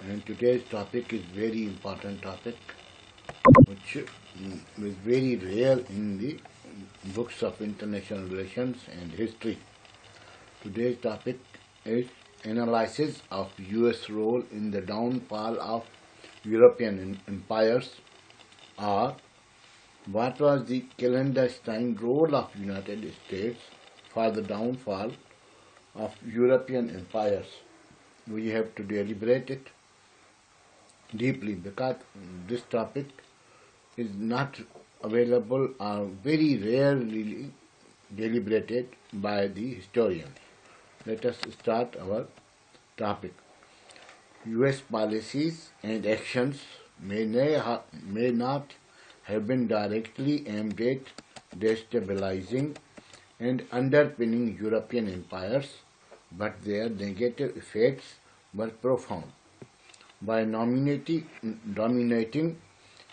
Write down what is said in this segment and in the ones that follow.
and today's topic is very important topic which is very rare in the books of international relations and history. Today's topic is analysis of US role in the downfall of European empires, or what was the clandestine role of United States for the downfall of European empires. We have to deliberate it deeply because this topic is not available or very rarely deliberated by the historians. Let us start our topic. US policies and actions may not have been directly aimed at destabilizing and underpinning European empires, but their negative effects were profound. By dominating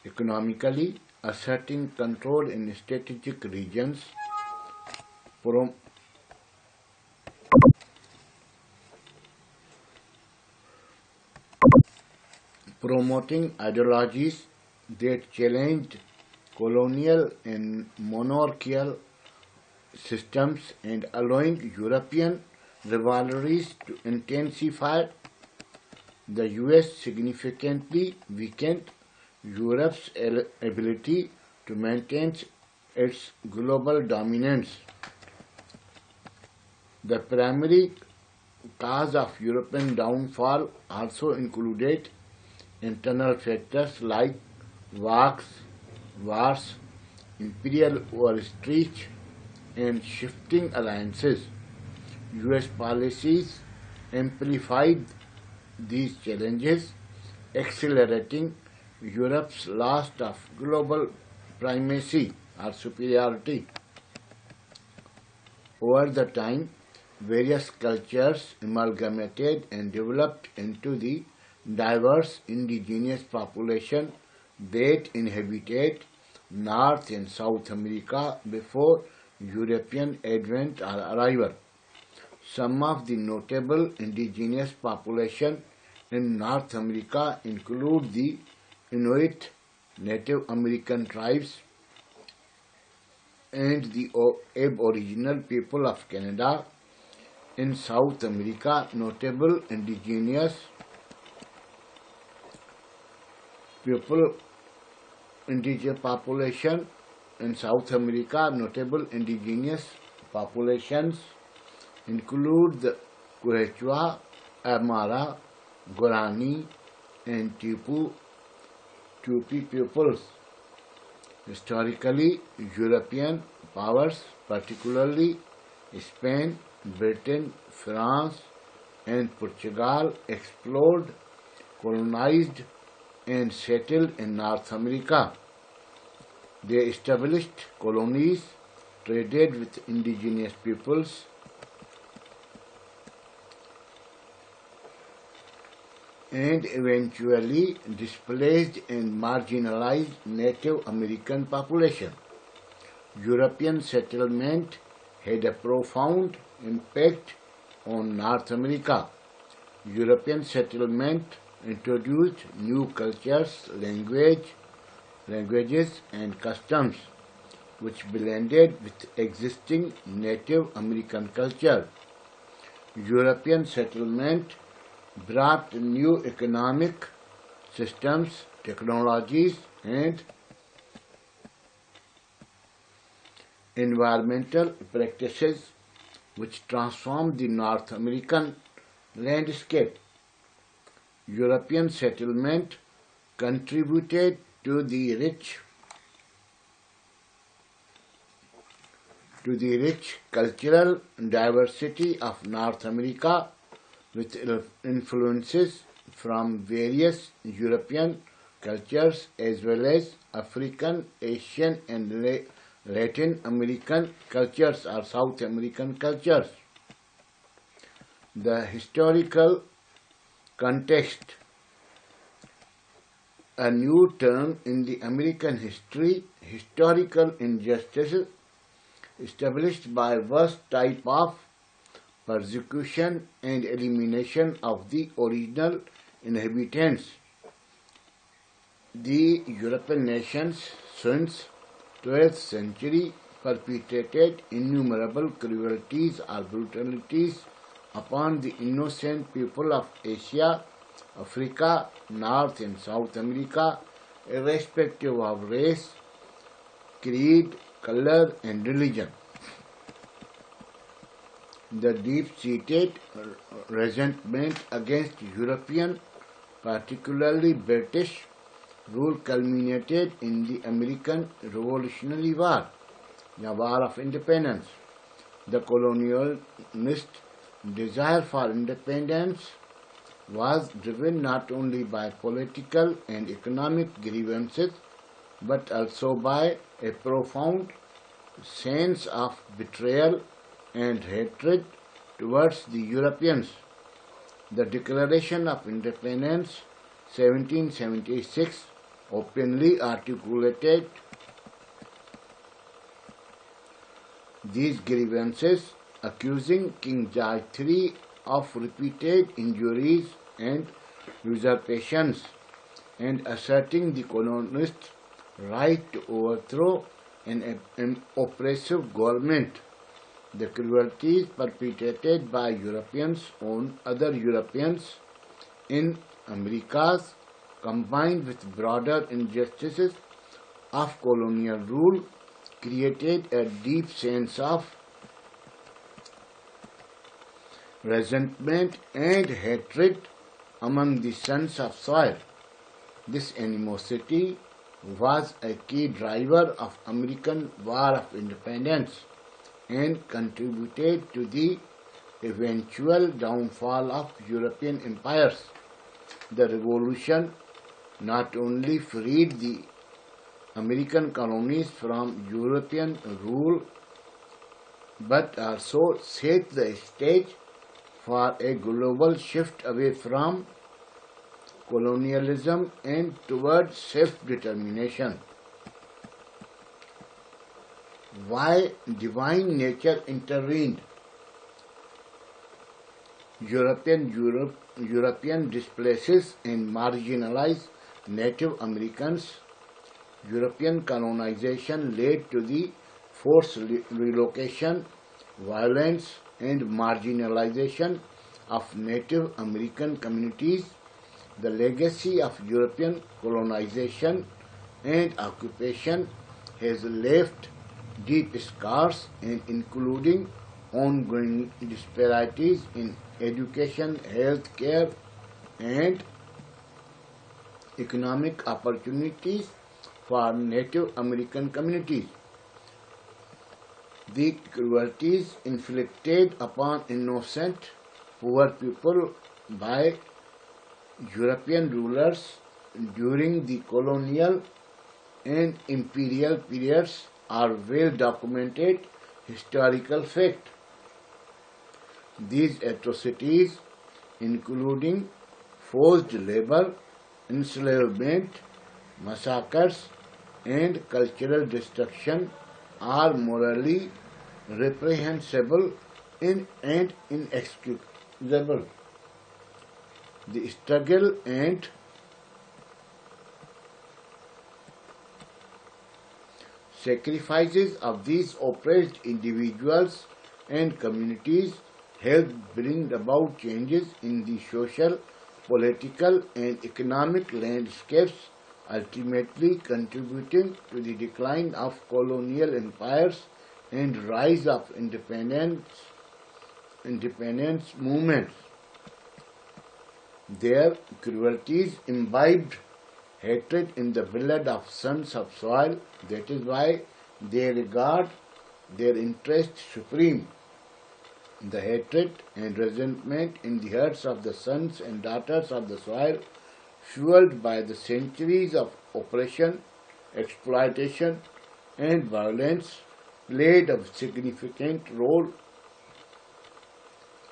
economically, asserting control in strategic regions, promoting ideologies that challenged colonial and monarchical systems, and allowing European rivalries to intensify, the US significantly weakened Europe's ability to maintain its global dominance. The primary cause of European downfall also included internal factors like wars, imperial overreach, and shifting alliances. US policies amplified these challenges, accelerating Europe's loss of global primacy or superiority. Over the time, various cultures amalgamated and developed into the diverse indigenous population that inhabited North and South America before European advent or arrival. Some of the notable indigenous population in North America include the Inuit, Native American tribes, and the Aboriginal people of Canada. In South America, notable indigenous population in South America, notable indigenous populations include the Quechua, Aymara, Guarani, and Tupi peoples. Historically, European powers, particularly Spain, Britain, France, and Portugal, explored, colonized, and settled in North America. They established colonies, traded with indigenous peoples, and eventually displaced and marginalized Native American population. European settlement had a profound impact on North America. European settlement introduced new cultures, languages, and customs, which blended with existing Native American culture. European settlement brought new economic systems, technologies, and environmental practices which transformed the North American landscape. European settlement contributed to the rich cultural diversity of North America, with influences from various European cultures as well as African, Asian, and Latin American cultures or South American cultures. The historical context, a new term in the American history, historical injustices established by worst type of persecution and elimination of the original inhabitants. The European nations since 12th century perpetrated innumerable cruelties or brutalities upon the innocent people of Asia, Africa, North and South America, irrespective of race, creed, color and religion. The deep-seated resentment against European, particularly British, rule culminated in the American Revolutionary War, the War of Independence. The colonialist desire for independence was driven not only by political and economic grievances, but also by a profound sense of betrayal and hatred towards the Europeans. The Declaration of Independence 1776 openly articulated these grievances, accusing King George III of repeated injuries and usurpations, and asserting the colonists' right to overthrow an oppressive government. The cruelties perpetrated by Europeans on other Europeans in Americas, combined with broader injustices of colonial rule, created a deep sense of resentment and hatred among the sons of soil. This animosity was a key driver of American War of Independence and contributed to the eventual downfall of European empires. The revolution not only freed the American colonies from European rule, but also set the stage for a global shift away from colonialism and towards self-determination. Why divine nature intervened? European displaces and marginalized Native Americans. European colonization led to the forced relocation, violence and marginalization of Native American communities. The legacy of European colonization and occupation has left deep scars, and including ongoing disparities in education, health care and economic opportunities for Native American communities. The cruelties inflicted upon innocent, poor people by European rulers during the colonial and imperial periods are well documented historical fact. These atrocities, including forced labor, enslavement, massacres, and cultural destruction, are morally reprehensible and inexcusable. The struggle and sacrifices of these oppressed individuals and communities helped bring about changes in the social, political, and economic landscapes, ultimately contributing to the decline of colonial empires and rise of independence movements. Their cruelties imbibed hatred in the blood of sons of soil. That is why they regard their interest supreme. The hatred and resentment in the hearts of the sons and daughters of the soil, fueled by the centuries of oppression, exploitation, and violence, played a significant role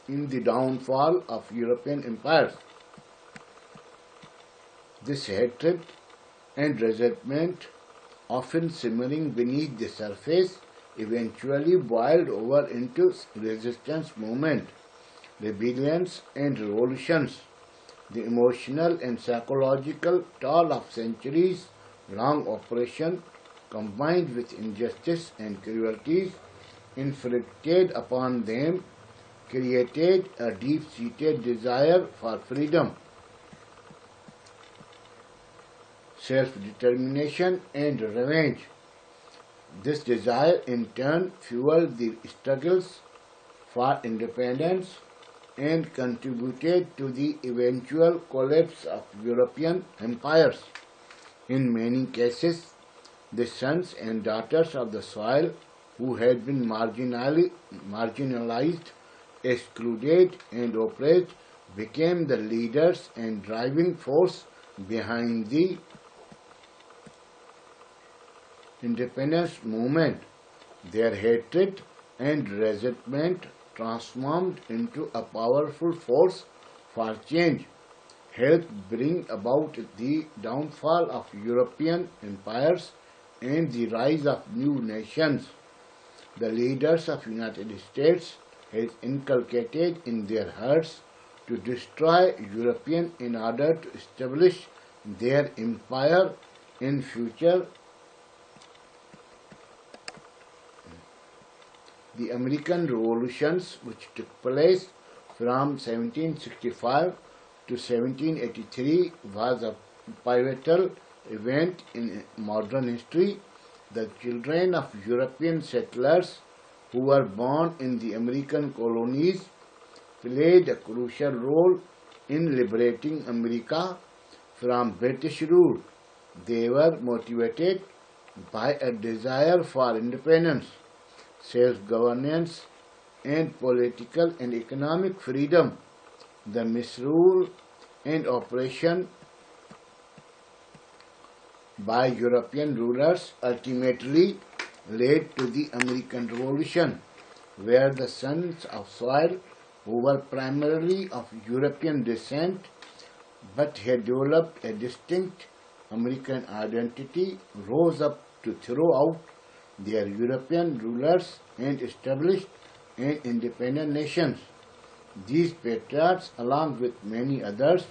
in the downfall of European empires. This hatred and resentment, often simmering beneath the surface, eventually boiled over into resistance movement, rebellions and revolutions. The emotional and psychological toll of centuries-long oppression, combined with injustice and cruelties inflicted upon them, created a deep-seated desire for freedom, self-determination, and revenge. This desire in turn fueled the struggles for independence and contributed to the eventual collapse of European empires. In many cases, the sons and daughters of the soil who had been marginalized, excluded, and oppressed became the leaders and driving force behind the independence movement. Their hatred and resentment transformed into a powerful force for change, helped bring about the downfall of European empires and the rise of new nations. The leaders of the United States had inculcated in their hearts to destroy European in order to establish their empire in future. The American revolutions, which took place from 1765 to 1783, was a pivotal event in modern history. The children of European settlers who were born in the American colonies played a crucial role in liberating America from British rule. They were motivated by a desire for independence, self-governance, and political and economic freedom. The misrule and oppression by European rulers ultimately led to the American Revolution, where the sons of soil, who were primarily of European descent but had developed a distinct American identity, rose up to throw out their European rulers and established an independent nation. These patriots, along with many others,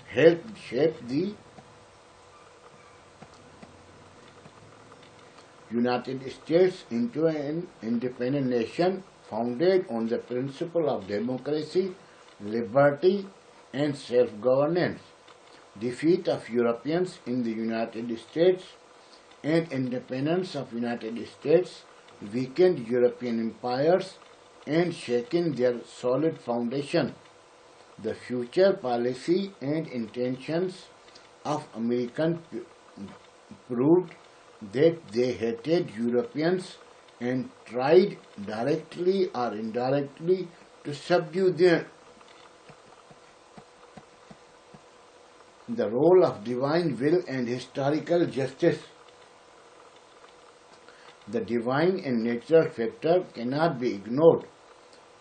helped shape the United States into an independent nation founded on the principle of democracy, liberty, and self-governance. Defeat of Europeans in the United States and independence of United States weakened European empires and shaken their solid foundation. The future policy and intentions of Americans proved that they hated Europeans and tried directly or indirectly to subdue them. The role of divine will and historical justice. The divine and natural factor cannot be ignored.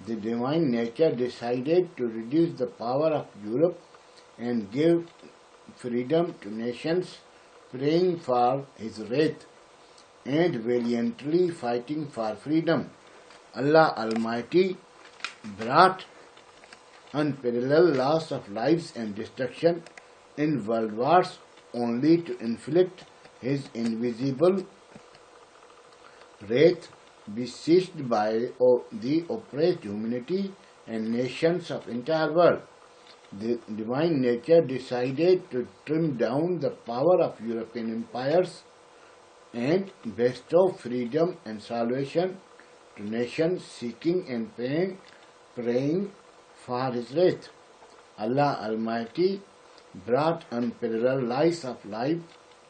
The divine nature decided to reduce the power of Europe and give freedom to nations praying for his wrath and valiantly fighting for freedom. Allah Almighty brought unparalleled loss of lives and destruction in world wars only to inflict his invisible wrath beseeched by the oppressed humanity and nations of entire world. The divine nature decided to trim down the power of European empires and bestow freedom and salvation to nations seeking and praying for his wrath. Allah Almighty brought unparalleled loss of life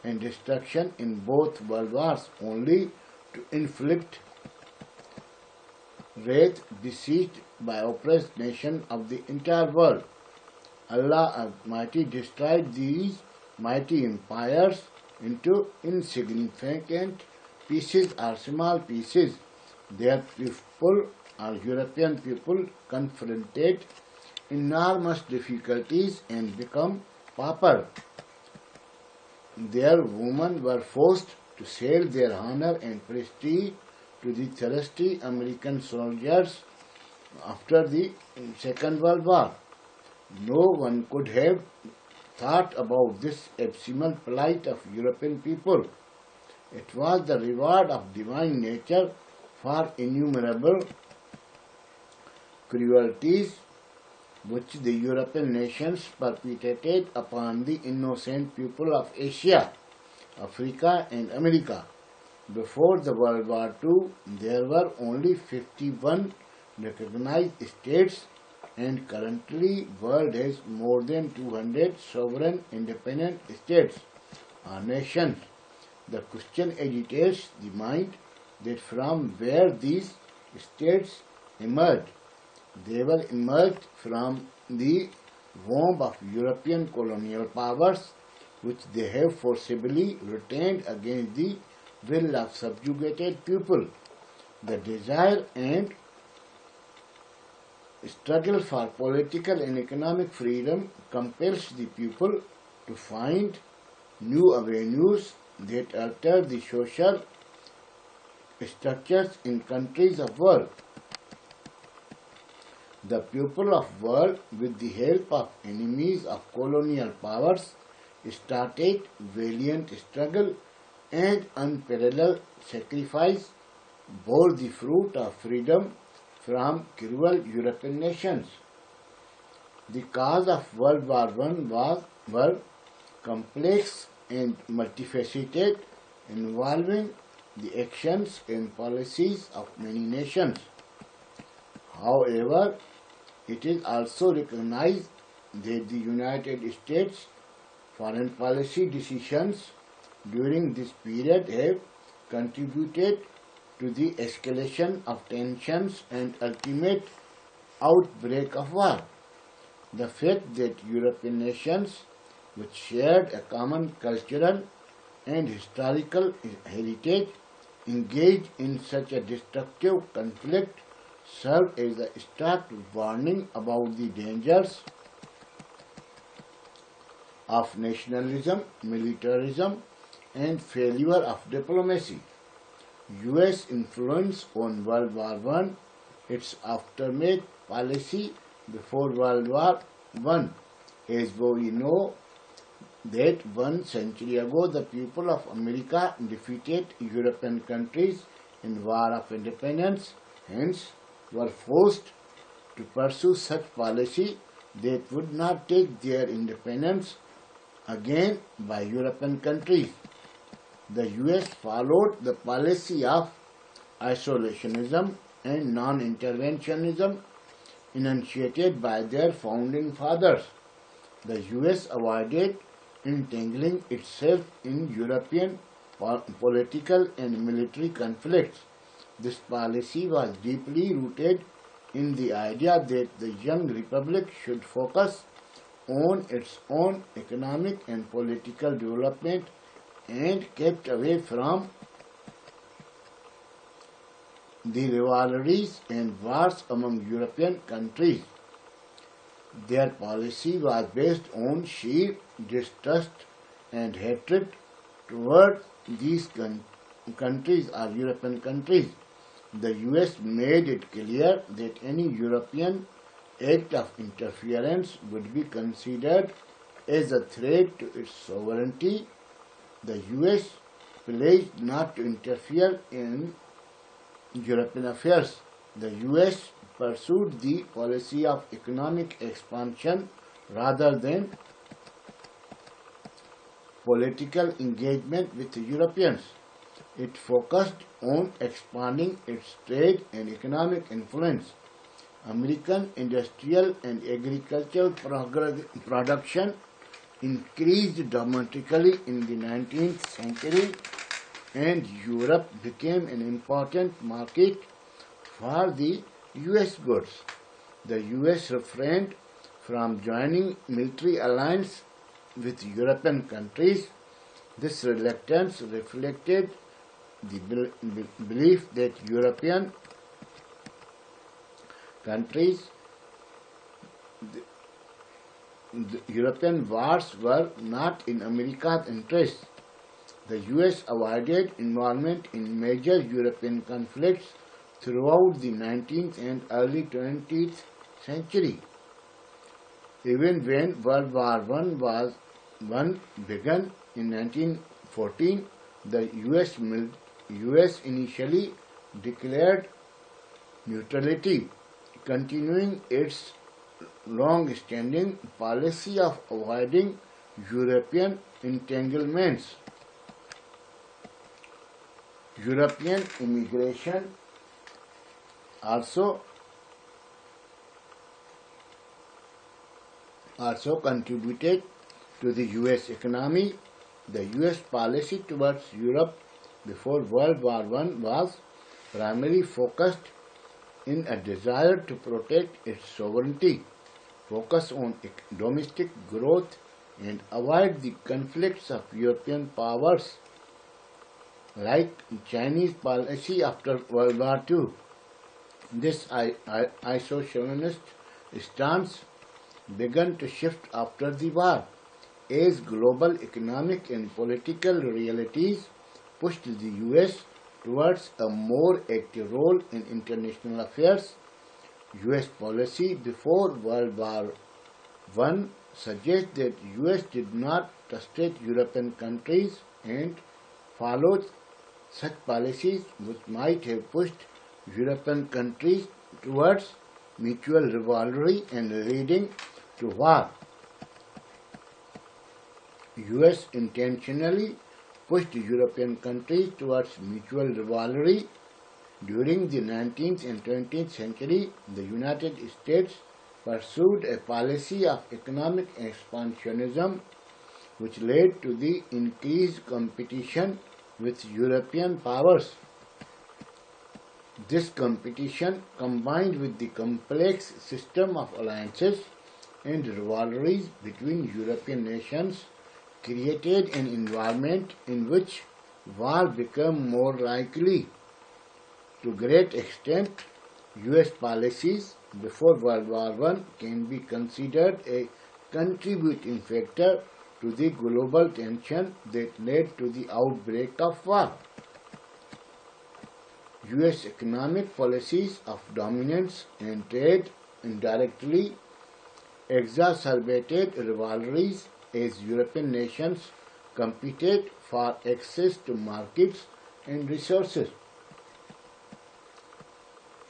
and destruction in both world wars only to inflict wrath beseeched by oppressed nations of the entire world. Allah Almighty destroyed these mighty empires into insignificant pieces or small pieces. Their people, or European people, confronted enormous difficulties and become pauper. Their women were forced to sell their honor and prestige to the thirsty American soldiers after the Second World War. No one could have thought about this abysmal plight of European people. It was the reward of divine nature for innumerable cruelties which the European nations perpetrated upon the innocent people of Asia, Africa and America. Before the World War II, there were only 51 recognized states, and currently world has more than 200 sovereign independent states or nations. The question agitates the mind that from where these states emerged. They were emerged from the womb of European colonial powers, which they have forcibly retained against the will of subjugated people. The desire and struggle for political and economic freedom compels the people to find new avenues that alter the social structures in countries of world. The people of world, with the help of enemies of colonial powers, started valiant struggle and unparalleled sacrifice, bore the fruit of freedom from cruel European nations. The cause of World War I were complex and multifaceted, involving the actions and policies of many nations. However, it is also recognized that the United States foreign policy decisions during this period have contributed to the escalation of tensions and ultimate outbreak of war. The fact that European nations, which shared a common cultural and historical heritage, engaged in such a destructive conflict served as a stark warning about the dangers of nationalism, militarism, and failure of diplomacy. U.S. influence on World War I, its aftermath policy before World War I. As we know that 1 century ago the people of America defeated European countries in War of Independence, hence were forced to pursue such policy that would not take their independence again by European countries. The US followed the policy of isolationism and non-interventionism enunciated by their founding fathers. The US avoided entangling itself in European political and military conflicts. This policy was deeply rooted in the idea that the young republic should focus on its own economic and political development and kept away from the rivalries and wars among European countries. Their policy was based on sheer distrust and hatred toward these countries or European countries. The US made it clear that any European act of interference would be considered as a threat to its sovereignty. The US pledged not to interfere in European affairs. The US pursued the policy of economic expansion rather than political engagement with the Europeans. It focused on expanding its trade and economic influence. American industrial and agricultural production increased dramatically in the 19th century, and Europe became an important market for the US goods. The US refrained from joining military alliance with European countries. This reluctance reflected the belief that European countries, the European wars were not in America's interest. The US avoided involvement in major European conflicts throughout the 19th and early 20th century. Even when World War One began in 1914, the US initially declared neutrality, continuing its long-standing policy of avoiding European entanglements. European immigration also contributed to the US economy. The US policy towards Europe before World War One was primarily focused in a desire to protect its sovereignty, focus on domestic growth, and avoid the conflicts of European powers like Chinese policy after World War II. This isolationist stance began to shift after the war, as global economic and political realities pushed the US towards a more active role in international affairs. US policy before World War I suggests that US did not trust European countries and followed such policies which might have pushed European countries towards mutual rivalry and leading to war. US intentionally pushed European countries towards mutual rivalry. During the 19th and 20th century, the United States pursued a policy of economic expansionism which led to the increased competition with European powers. This competition, combined with the complex system of alliances and rivalries between European nations, created an environment in which war became more likely. To great extent, US policies before World War I can be considered a contributing factor to the global tension that led to the outbreak of war. US economic policies of dominance and trade indirectly exacerbated rivalries as European nations competed for access to markets and resources.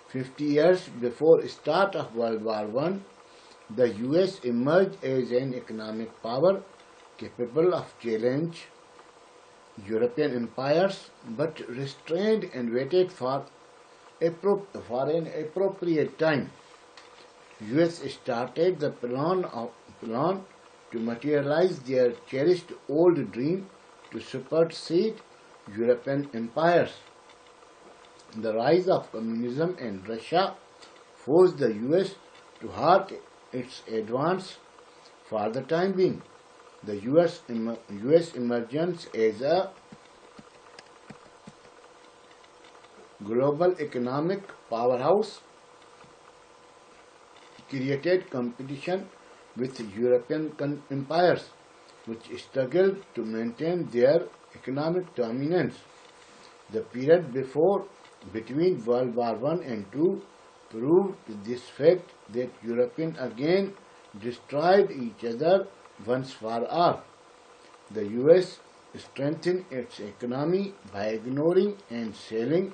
50 years before the start of World War I, the US emerged as an economic power capable of challenge European empires, but restrained and waited for an appropriate time. US started the plan to materialize their cherished old dream to supersede European empires. The rise of communism and Russia forced the US to halt its advance for the time being. The US emergence as a global economic powerhouse created competition with European empires, which struggled to maintain their economic dominance. The period between World War I and II proved this fact that Europeans again destroyed each other once for all. The US strengthened its economy by ignoring and selling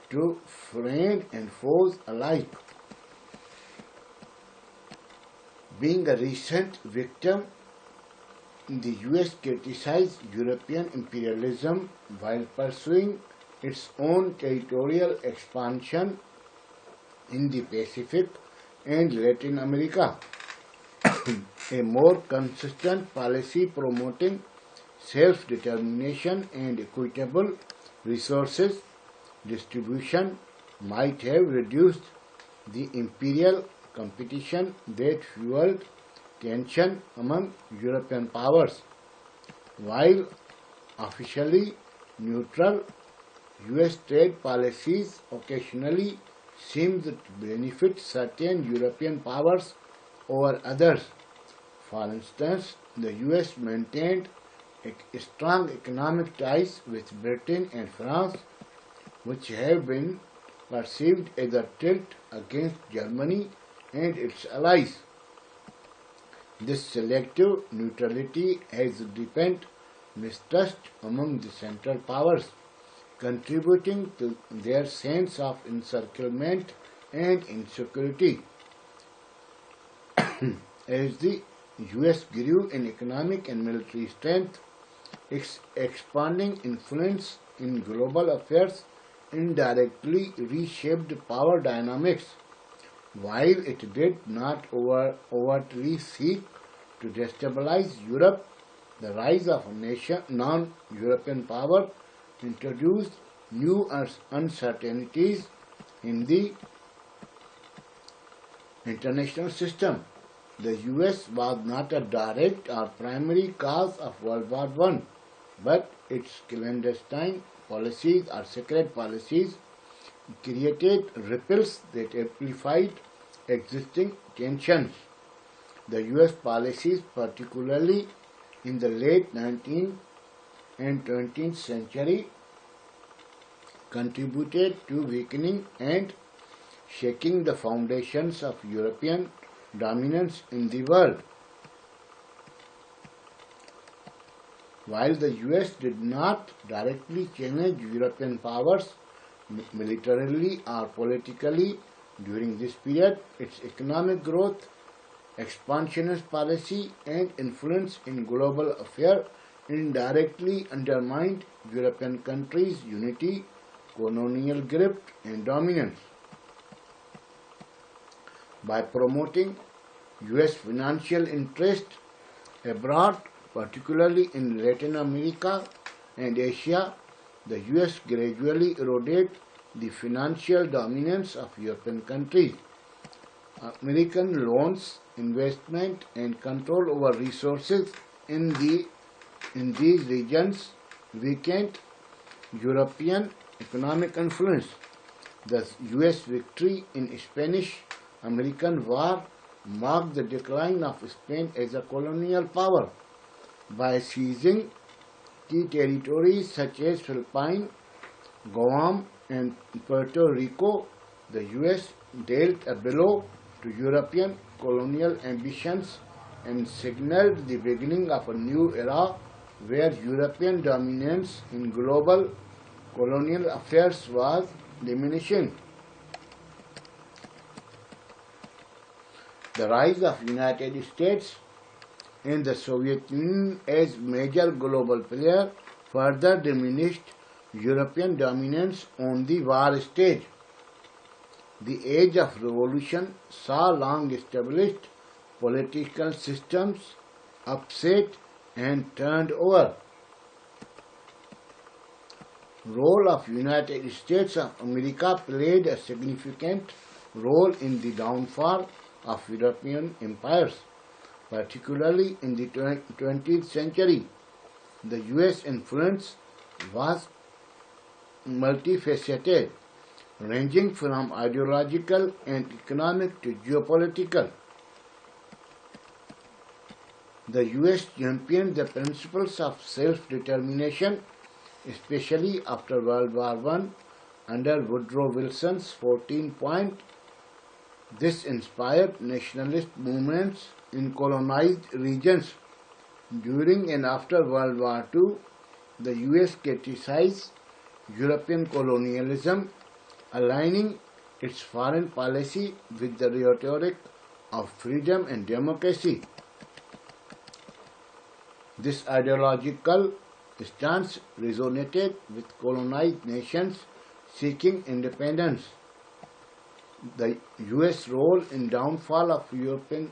to friends and foes alike. Being a recent victim, the US criticized European imperialism while pursuing its own territorial expansion in the Pacific and Latin America. A more consistent policy promoting self-determination and equitable resources distribution might have reduced the imperial competition that fueled tension among European powers. While officially neutral, US trade policies occasionally seemed to benefit certain European powers over others. For instance, the US maintained strong economic ties with Britain and France, which have been perceived as a tilt against Germany and its allies. This selective neutrality has deepened mistrust among the Central Powers, contributing to their sense of encirclement and insecurity. As the US grew in economic and military strength, its expanding influence in global affairs indirectly reshaped power dynamics. While it did not overtly seek to destabilize Europe, the rise of non-European power introduced new uncertainties in the international system. The US was not a direct or primary cause of World War I, but its clandestine policies or secret policies created ripples that amplified existing tensions. The US policies, particularly in the late 19th and 20th century, contributed to weakening and shaking the foundations of European dominance in the world. While the US did not directly challenge European powers militarily or politically during this period, its economic growth, expansionist policy, and influence in global affairs indirectly undermined European countries' unity, colonial grip, and dominance. By promoting US financial interests abroad, particularly in Latin America and Asia, the US gradually eroded the financial dominance of European countries. American loans, investment, and control over resources in these regions weakened European economic influence. The US victory in Spanish-American War marked the decline of Spain as a colonial power. By seizing key territories such as Philippines, Guam, and Puerto Rico, the US dealt a blow to European colonial ambitions and signaled the beginning of a new era where European dominance in global colonial affairs was diminishing. The rise of United States and the Soviet Union as major global player further diminished European dominance on the war stage. The age of revolution saw long-established political systems upset and turned over. Role of United States of America played a significant role in the downfall of European empires, particularly in the 20th century. The US influence was multifaceted, ranging from ideological and economic to geopolitical. The US championed the principles of self-determination, especially after World War I under Woodrow Wilson's 14-point. This inspired nationalist movements in colonized regions. During and after World War II, the US criticized European colonialism, aligning its foreign policy with the rhetoric of freedom and democracy. This ideological stance resonated with colonized nations seeking independence. The US role in downfall of European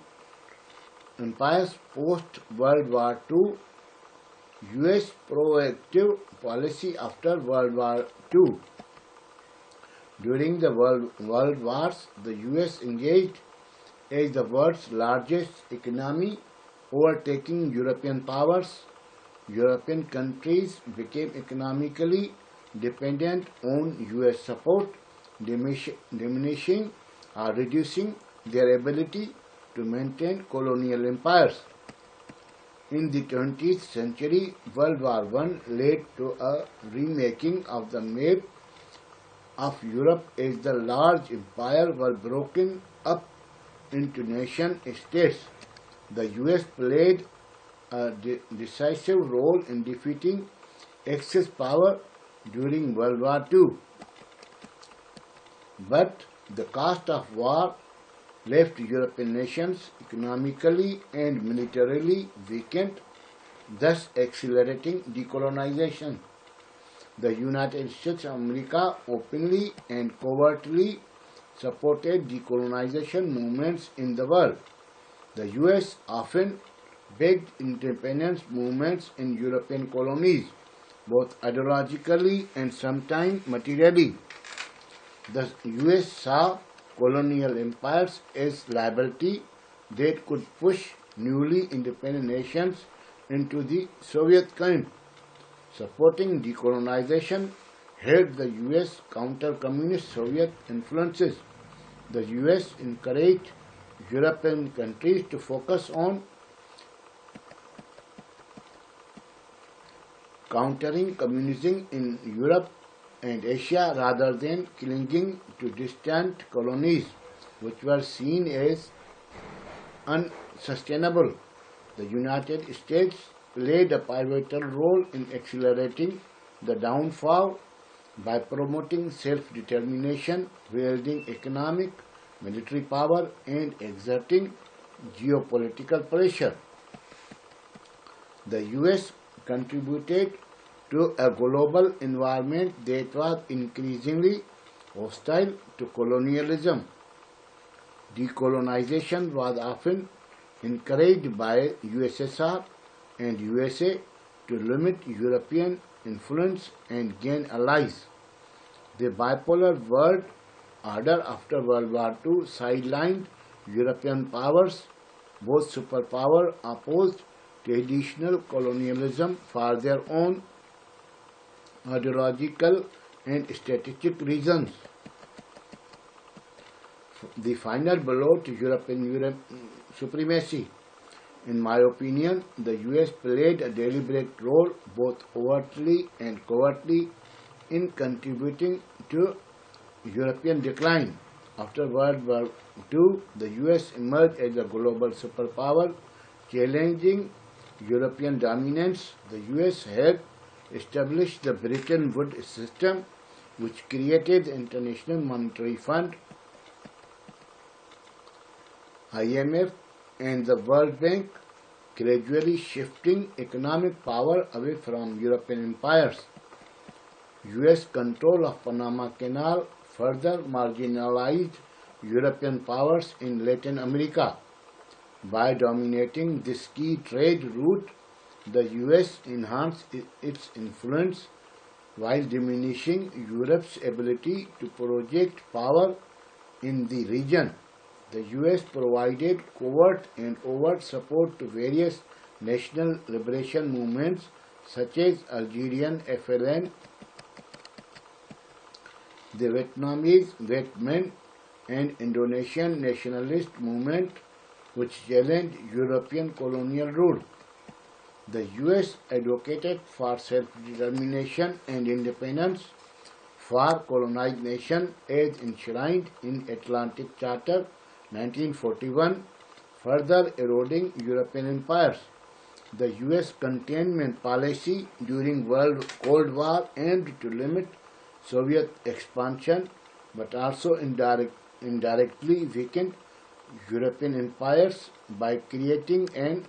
empires post-World War II, US proactive policy after World War II. During the world wars, the US engaged as the world's largest economy, overtaking European powers. European countries became economically dependent on US support, diminishing or reducing their ability to maintain colonial empires. In the 20th century, World War I led to a remaking of the map of Europe as the large empires were broken up into nation states. The US played a decisive role in defeating Axis power during World War II. But the cost of war left European nations economically and militarily weakened, thus accelerating decolonization. The United States of America openly and covertly supported decolonization movements in the world. The US often backed independence movements in European colonies, both ideologically and sometimes materially. The US saw colonial empires as liability that could push newly independent nations into the Soviet camp. Supporting decolonization helped the US counter communist Soviet influences. The US encouraged European countries to focus on countering communism in Europe and Asia rather than clinging to distant colonies, which were seen as unsustainable. The United States played a pivotal role in accelerating the downfall by promoting self-determination, wielding economic, military power, and exerting geopolitical pressure. The US contributed to a global environment that was increasingly hostile to colonialism. Decolonization was often encouraged by USSR and USA to limit European influence and gain allies. The bipolar world order after World War II sidelined European powers. Both superpowers opposed traditional colonialism for their own ideological and strategic reasons. The final blow to European supremacy. In my opinion, the US played a deliberate role, both overtly and covertly, in contributing to European decline. After World War II, the US emerged as a global superpower, challenging European dominance. The US helped establish the Bretton Woods system, which created the International Monetary Fund, IMF, and the World Bank, gradually shifting economic power away from European empires. US control of Panama Canal further marginalized European powers in Latin America. By dominating this key trade route, the US enhanced its influence while diminishing Europe's ability to project power in the region. The US provided covert and overt support to various national liberation movements such as Algerian FLN, the Vietnamese Viet Minh, and Indonesian nationalist movement, which challenged European colonial rule. The US advocated for self-determination and independence for colonized nations as enshrined in Atlantic Charter 1941, further eroding European empires. The US containment policy during Cold War aimed to limit Soviet expansion, but also indirectly weakened European empires by creating an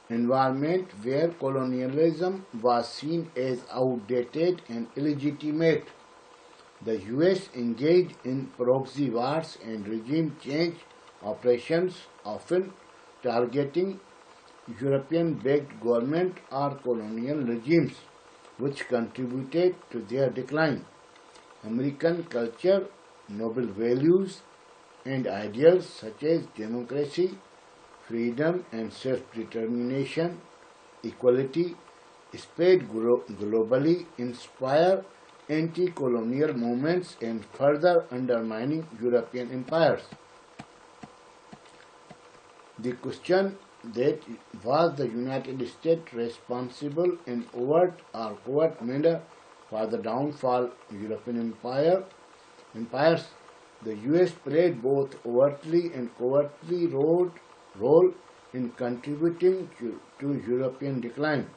environment where colonialism was seen as outdated and illegitimate. The US engaged in proxy wars and regime change operations, often targeting European-backed government or colonial regimes, which contributed to their decline. American culture, noble values, and ideals such as democracy, freedom and self-determination, equality, spread globally, inspire anti-colonial movements and further undermining European empires. The question that was the United States responsible in overt or covert manner for the downfall of European empires? The US played both overtly and covertly role in contributing to European decline.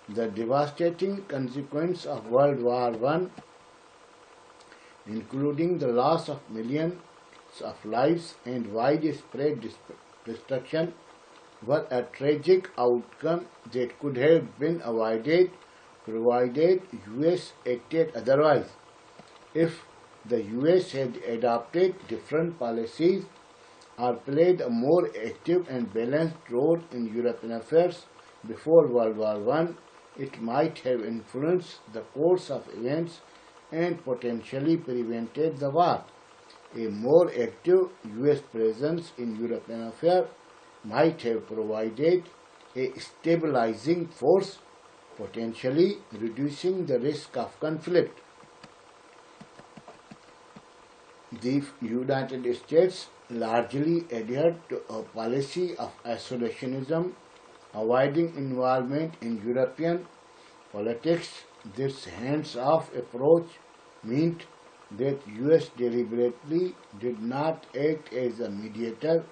The devastating consequence of World War I, including the loss of millions of lives and widespread destruction, were a tragic outcome that could have been avoided provided US acted otherwise. If the US had adopted different policies or played a more active and balanced role in European affairs before World War I, it might have influenced the course of events and potentially prevented the war. A more active US presence in European affairs might have provided a stabilizing force, potentially reducing the risk of conflict. The United States largely adhered to a policy of isolationism, avoiding involvement in European politics. This hands-off approach meant that US deliberately did not act as a mediator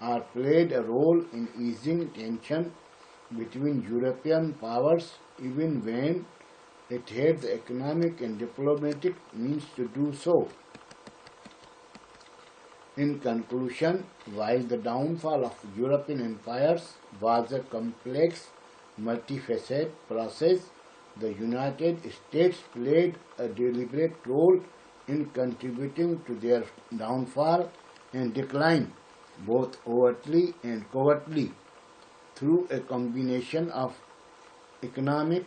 or played a role in easing tension between European powers, even when it had the economic and diplomatic means to do so. In conclusion, while the downfall of European empires was a complex, multifaceted process, the United States played a deliberate role in contributing to their downfall and decline, both overtly and covertly, through a combination of economic,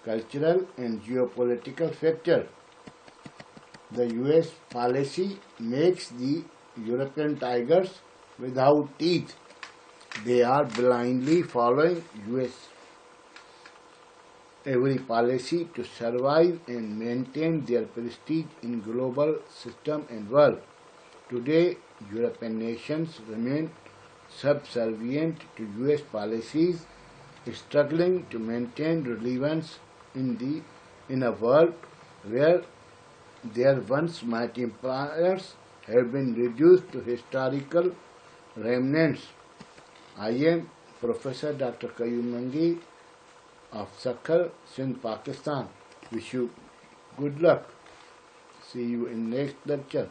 cultural, and geopolitical factors. The US policy makes the European tigers without teeth. They are blindly following US every policy to survive and maintain their prestige in global system and world. Today, European nations remain subservient to US policies, struggling to maintain relevance in a world where their once mighty empires have been reduced to historical remnants. I am Professor Dr. Qayum Mangi of Sakhar, Sindh, Pakistan. Wish you good luck. See you in next lecture.